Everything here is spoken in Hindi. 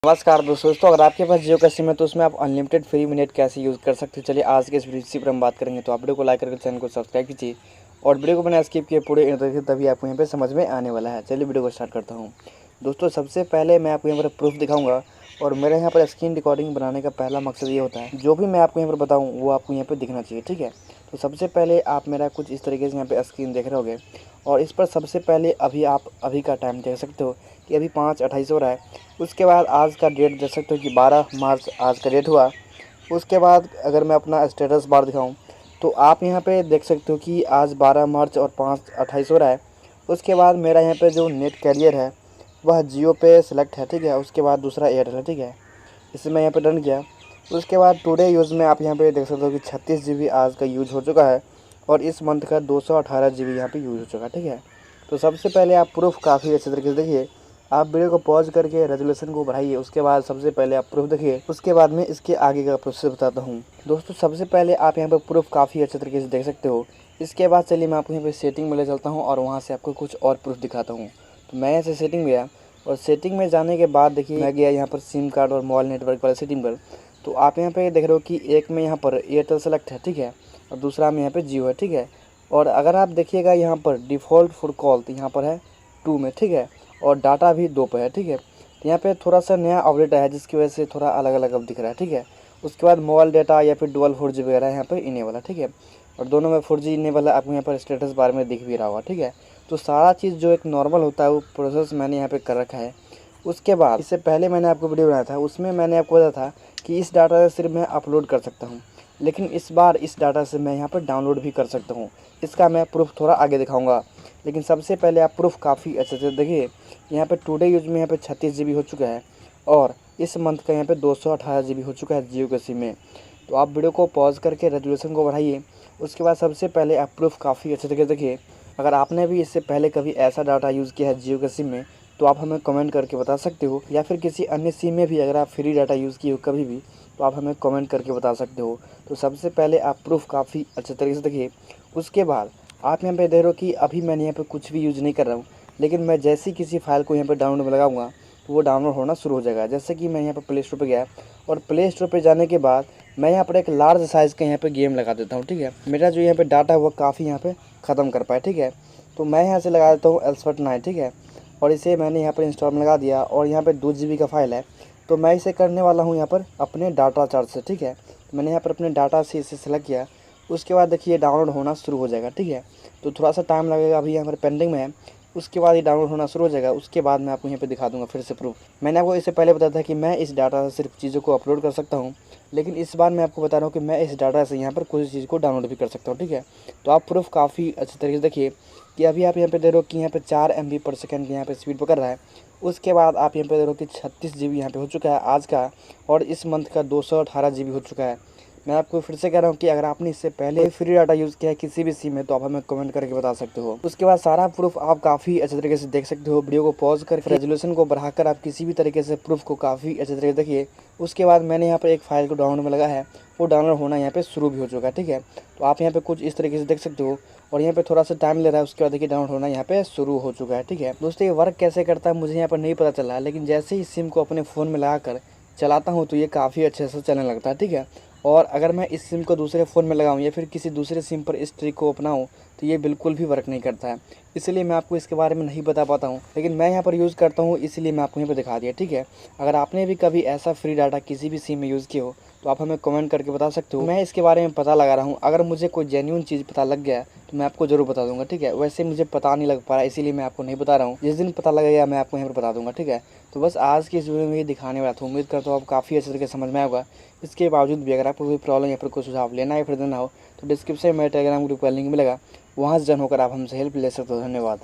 नमस्कार दोस्तों, अगर आपके पास जियो का सिम है तो उसमें आप अनलिमिटेड फ्री में नेट कैसे यूज़ कर सकते हैं। चलिए आज के इस पर हम बात करेंगे। तो आप वीडियो को लाइक करके चैनल को सब्सक्राइब कीजिए और वीडियो को बिना स्किप किए पूरे देखिए, तभी आपको यहाँ पे समझ में आने वाला है। चलिए वीडियो को स्टार्ट करता हूँ। दोस्तों सबसे पहले मैं आपको यहाँ पर प्रूफ दिखाऊंगा और मेरे यहाँ पर स्क्रीन रिकॉर्डिंग बनाने का पहला मकसद ये होता है, जो भी मैं आपको यहाँ पर बताऊँ वो आपको यहाँ पर दिखना चाहिए, ठीक है। तो सबसे पहले आप मेरा कुछ इस तरीके से यहाँ पे स्क्रीन देख रहे होगे और इस पर सबसे पहले आप अभी का टाइम देख सकते हो कि अभी 5:28 हो रहा है। उसके बाद आज का डेट देख सकते हो कि 12 मार्च आज का डेट हुआ। उसके बाद अगर मैं अपना स्टेटस बार दिखाऊं तो आप यहाँ पे देख सकते हो कि आज 12 मार्च और 5:28 हो रहा है। उसके बाद मेरा यहाँ पे जो नेट कैरियर है वह जियो पे सिलेक्ट है, ठीक है। उसके बाद दूसरा एयरटेल है, ठीक है। इसे मैं यहाँ पे डन किया। उसके बाद टुडे यूज़ में आप यहाँ पे देख सकते हो कि 36 GB आज का यूज हो चुका है और इस मंथ का 218 GB यहाँ पे यूज हो चुका है, ठीक है। तो सबसे पहले आप प्रूफ काफ़ी अच्छे तरीके से देखिए। आप वीडियो को पॉज करके रेजोल्यूशन को बढ़ाइए। उसके बाद सबसे पहले आप प्रूफ देखिए, उसके बाद में इसके आगे का प्रोसेस बताता हूँ। दोस्तों सबसे पहले आप यहाँ पर प्रूफ काफ़ी अच्छे तरीके से देख सकते हो। इसके बाद चलिए मैं आपको यहाँ पे सेटिंग में ले चलता हूँ और वहाँ से आपको कुछ और प्रूफ दिखाता हूँ। तो मैं यहाँ से सेटिंग में गया और सेटिंग में जाने के बाद देखिए मैं गया यहाँ पर सिम कार्ड और मोबाइल नेटवर्क वाले सेटिंग पर। तो आप यहाँ पे देख रहे हो कि एक में यहाँ पर एयरटेल सेलेक्ट है, ठीक है, और दूसरा में यहाँ पे जियो है, ठीक है। और अगर आप देखिएगा यहाँ पर डिफ़ॉल्ट फॉर कॉल तो यहाँ पर है 2 में, ठीक है, और डाटा भी 2 पे है, ठीक है। तो यहाँ पे थोड़ा सा नया अपडेट आया है जिसकी वजह से थोड़ा अलग अलग अब दिख रहा है, ठीक है। उसके बाद मोबाइल डाटा या फिर डुअल 4G वगैरह यहाँ पर इनेबल है, ठीक है, और दोनों में 4G इनेबल है। आपको यहाँ पर स्टेटस बार में दिख भी रहा होगा, ठीक है। तो सारा चीज़ जो एक नॉर्मल होता है वो प्रोसेस मैंने यहाँ पर कर रखा है। उसके बाद इससे पहले मैंने आपको वीडियो बनाया था, उसमें मैंने आपको बताया था कि इस डाटा से सिर्फ मैं अपलोड कर सकता हूँ, लेकिन इस बार इस डाटा से मैं यहाँ पर डाउनलोड भी कर सकता हूँ। इसका मैं प्रूफ थोड़ा आगे दिखाऊंगा, लेकिन सबसे पहले आप प्रूफ काफ़ी अच्छे से देखिए। यहाँ पे टुडे यूज में यहाँ पे 36 GB हो चुका है और इस मंथ का यहाँ पे 218 GB हो चुका है जियो के सिम में। तो आप वीडियो को पॉज करके रेजोल्यूशन को बढ़ाइए। उसके बाद सबसे पहले आप प्रूफ काफ़ी अच्छे तरीके से देखिए। अगर आपने भी इससे पहले कभी ऐसा डाटा यूज़ किया है जियो के सिम में तो आप हमें कमेंट करके बता सकते हो, या फिर किसी अन्य सिम में भी अगर आप फ्री डाटा यूज़ किए हो कभी भी तो आप हमें कमेंट करके बता सकते हो। तो सबसे पहले आप प्रूफ काफ़ी अच्छे तरीके से देखिए। उसके बाद आप यहाँ पे देख रहे हो कि अभी मैंने यहाँ पे कुछ भी यूज़ नहीं कर रहा हूँ, लेकिन मैं जैसे ही किसी फाइल को यहाँ पे डाउनलोड में लगाऊंगा तो वो डाउनलोड होना शुरू हो जाएगा। जैसे कि मैं यहाँ पे प्ले स्टोर पे गया और प्ले स्टोर पे जाने के बाद मैं यहाँ पर एक लार्ज साइज़ का यहाँ पे गेम लगा देता हूँ, ठीक है। मेरा जो यहाँ पे डाटा है वो काफ़ी यहाँ पे ख़त्म कर पाए, ठीक है। तो मैं यहाँ से लगा देता हूँ एल्सवर्ट 9, ठीक है, और इसे मैंने यहाँ पर इंस्टॉल में लगा दिया और यहाँ पर 2 GB का फाइल है। तो मैं इसे करने वाला हूँ यहाँ पर अपने डाटा चार्ज से, ठीक है। तो मैंने यहाँ पर अपने डाटा से इसे सेलेक्ट किया। उसके बाद देखिए डाउनलोड होना शुरू हो जाएगा, ठीक है। तो थोड़ा सा टाइम लगेगा, अभी यहाँ पर पेंडिंग में है। उसके बाद ये डाउनलोड होना शुरू हो जाएगा। उसके बाद मैं आपको यहाँ पे दिखा दूंगा फिर से प्रूफ। मैंने आपको इससे पहले बताया था कि मैं इस डाटा से सिर्फ चीज़ों को अपलोड कर सकता हूँ, लेकिन इस बार मैं आपको बता रहा हूँ कि मैं इस डाटा से यहाँ पर कुछ चीज़ को डाउनलोड भी कर सकता हूँ, ठीक है। तो आप प्रूफ काफ़ी अच्छे तरीके से देखिए कि अभी आप यहाँ पे दे रहे हो कि यहाँ पे 4 MB/s की यहाँ पे स्पीड पकड़ रहा है। उसके बाद आप यहाँ पे दे रहे हो कि 36 GB यहाँ पे हो चुका है आज का, और इस मंथ का 218 GB हो चुका है। मैं आपको फिर से कह रहा हूँ कि अगर आपने इससे पहले फ्री डाटा यूज़ किया है किसी भी सिम में तो आप हमें कमेंट करके बता सकते हो। उसके बाद सारा प्रूफ आप काफ़ी अच्छे तरीके से देख सकते हो। वीडियो को पॉज करके रेजोल्यूशन को बढ़ाकर आप किसी भी तरीके से प्रूफ को काफ़ी अच्छे तरीके से देखिए। उसके बाद मैंने यहाँ पर एक फाइल को डाउनलोड में लगा है, वो डाउनलोड होना यहाँ पे शुरू भी हो चुका है, ठीक है। तो आप यहाँ पे कुछ इस तरीके से देख सकते हो और यहाँ पे थोड़ा सा टाइम ले रहा है। उसके बाद देखिए डाउनलोड होना यहाँ पे शुरू हो चुका है, ठीक है। दोस्तों ये वर्क कैसे करता है मुझे यहाँ पर नहीं पता चला है, लेकिन जैसे ही सिम को अपने फ़ोन में लगाकर चलाता हूँ तो ये काफ़ी अच्छे से चलने लगता है, ठीक है। और अगर मैं इस सिम को दूसरे फ़ोन में लगाऊं या फिर किसी दूसरे सिम पर इस ट्रिक को अपनाऊं तो ये बिल्कुल भी वर्क नहीं करता है। इसलिए मैं आपको इसके बारे में नहीं बता पाता हूं, लेकिन मैं यहाँ पर यूज़ करता हूं इसलिए मैं आपको यहाँ पर दिखा दिया, ठीक है। अगर आपने भी कभी ऐसा फ्री डाटा किसी भी सिम में यूज़ किया हो तो आप हमें कमेंट करके बता सकते हो। मैं इसके बारे में पता लगा रहा हूँ। अगर मुझे कोई जेन्युइन चीज़ पता लग गया तो मैं आपको ज़रूर बता दूंगा, ठीक है। वैसे मुझे पता नहीं लग पा रहा इसीलिए मैं आपको नहीं बता रहा हूँ। जिस दिन पता लगेगा मैं आपको यहाँ पर बता दूंगा, ठीक है। तो बस आज की इस वीडियो में ये दिखाने वाला था। उम्मीद करता हूँ आप काफ़ी अच्छे तरीके से समझ में आएगा। इसके बावजूद भी अगर आपको कोई प्रॉब्लम या फिर कोई सुझाव लेना या फिर देना हो तो डिस्क्रिप्शन में टेलीग्राम ग्रुप का लिंक मिलेगा, वहाँ से जॉइन होकर आप हमसे हेल्प ले सकते हो। धन्यवाद।